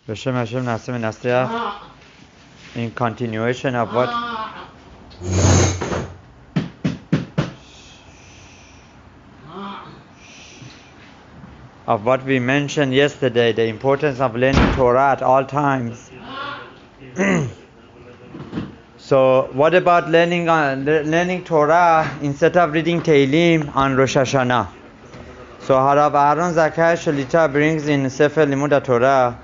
B'Shem Hashem Na'aseh V'Nasriach. In continuation of what we mentioned yesterday, the importance of learning Torah at all times. So, what about learning Torah instead of reading Tehillim on Rosh Hashanah? So, Harav Aharon Zakai Shlita brings in Sefer Limud Torah,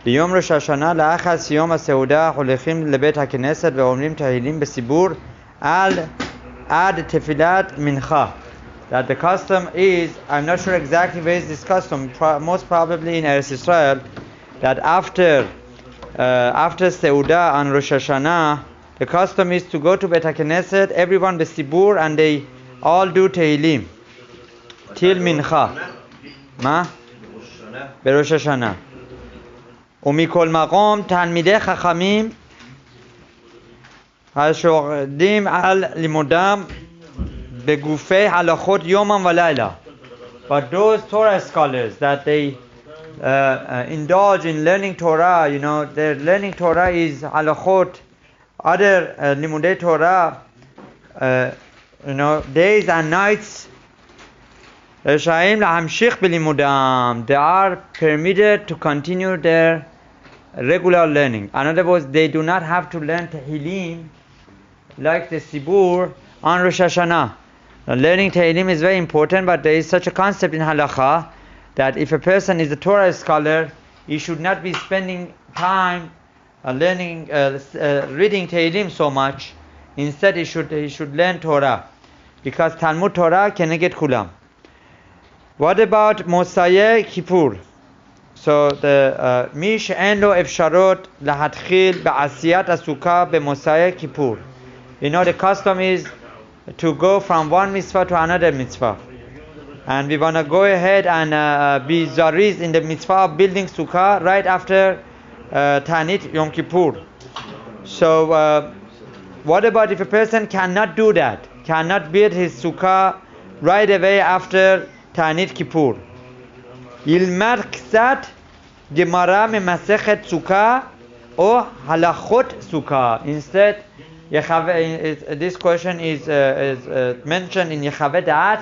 ביום ראש השנה לאחר סיום הסעודה הולכים לבית הכנסת ואומרים תהילים בציבור עד תפילת מנחה. That the custom is, I'm not sure exactly where is this custom, most probably in Eretz Israel, that after Seudah on Rosh Hashanah, the custom is to go to Bet HaKnesset, everyone besibur, and they all do Tehillim till Mincha. Ma? Berosh Hashanah. ומכל מקום תלמידי חכמים השוקדים על לימודם בגופי הלכות יומם ולילה. But those Torah scholars that they indulge in learning Torah, their learning Torah is halachot, other limudei Torah, days and nights. They are permitted to continue their regular learning. In other words, they do not have to learn Tehillim like the Sibur on Rosh Hashanah. Now, learning Tehillim is very important, but there is such a concept in Halakha that if a person is a Torah scholar, he should not be spending time reading Tehillim so much. Instead, he should learn Torah, because Talmud Torah keneged kulam. What about Motza Kippur? So the מי שאין לו אפשרות להתחיל בעשיית הסוכה במוצאי כיפור. The custom is to go from one mitzvah to another mitzvah. And we want to go ahead and be zariz in the mitzvah of building sukkah right after Ta'anit Yom Kippur. So what about if a person cannot do that? Cannot build his sukkah right away after Ta'anit Kippur. ילמד קצת גמרא ממסכת סוכה או הלכות סוכה. Instead, this question is mentioned in Yechaveh Da'at.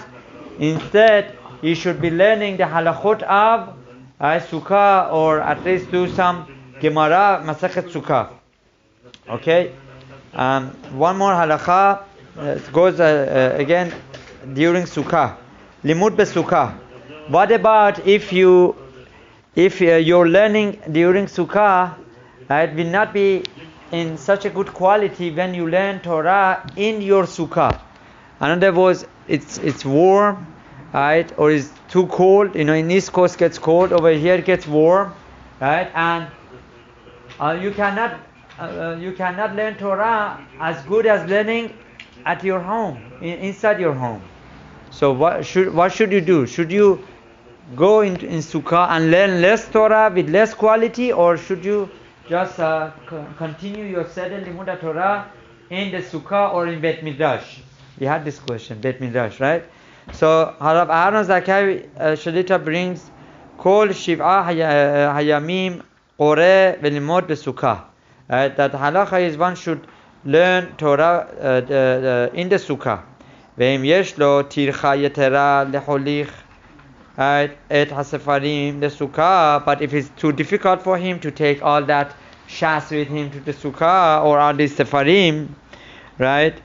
Instead, you should be learning the halachot of sukkah, or at least do some Gemara Masechet Sukkah. Okay? One more halakha goes again during Sukkah. Limud beSukkah. What about if your learning during Sukkah, it will not be in such a good quality when you learn Torah in your Sukkah. In other words, it's warm, right? Or it's too cold. In East Coast gets cold, over here it gets warm, right? And you cannot learn Torah as good as learning at your home, inside your home. So what should you do? Should you go in Sukkah and learn less Torah with less quality, or should you just continue your Seder Limud Torah in the Sukkah or in Bet Midrash? We had this question, Bet Midrash, right? So Harav Aharon Zakai Shlita brings Kol Shiv'a Hayamim Qore Velimod BeSukkah. That halacha is one should learn Torah in the Sukkah. ואם יש לו טרחה יתרה להוליך את הספרים לסוכה, but if it's too difficult for him to take all that shas with him to the sukkah or all these sefarim, right?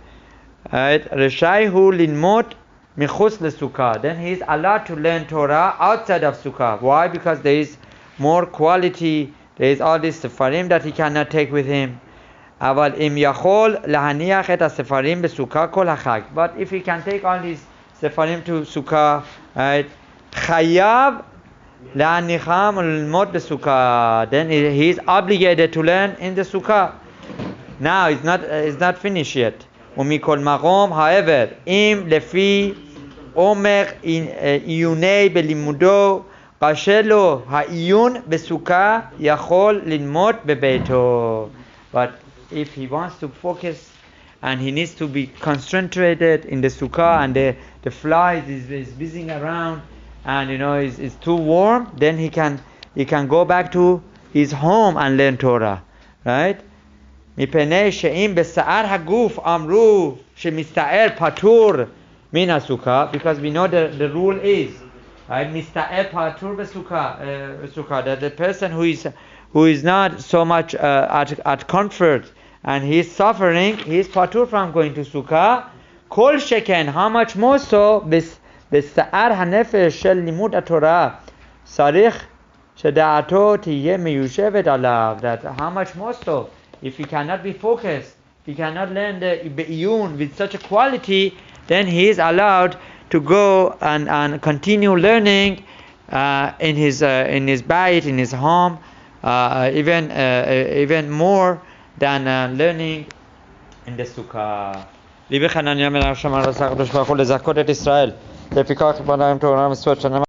רשאי הוא ללמוד מחוץ לסוכה. Then he is allowed to learn Torah outside of sukkah. Why? Because there is more quality, there is all these sefarim that he cannot take with him. אבל אם יכול להניח את הספרים בסוכה כל החג. But if he can take all these ספרים to sukkah, right, חייב להניחם וללמוד בסוכה. Then he is obligated to learn in the sukkah. Now it's not finished yet. ומכל מקום, however, אם לפי עומק עיוני בלימודו קשה לו העיון בסוכה, יכול ללמוד בביתו. But if he wants to focus and he needs to be concentrated in the sukkah, and the flies is buzzing around, and it's too warm, then he can go back to his home and learn Torah, right? מפני שאם בשער הגוף אמרו שמסתער פטור מן הסוכה, because we know the rule is, right? מסתער פטור בסוכה, that the person who is not so much at comfort and he is suffering, he is patur from going to sukkah. Kol sheken, how much more so בשער הנפש של לימוד התורה צריך שדעתו תהיה מיושבת עליו, that how much more so if he cannot be focused, he cannot learn the be'iyun with such a quality, then he is allowed to go and continue learning in his bayit, in his home, even more than learning in the sukkah. ליבי חנניה מלך שמיים ועשה הקדוש ברוך הוא לזכות את ישראל לפיכך בנהם תורה ומצוות שנה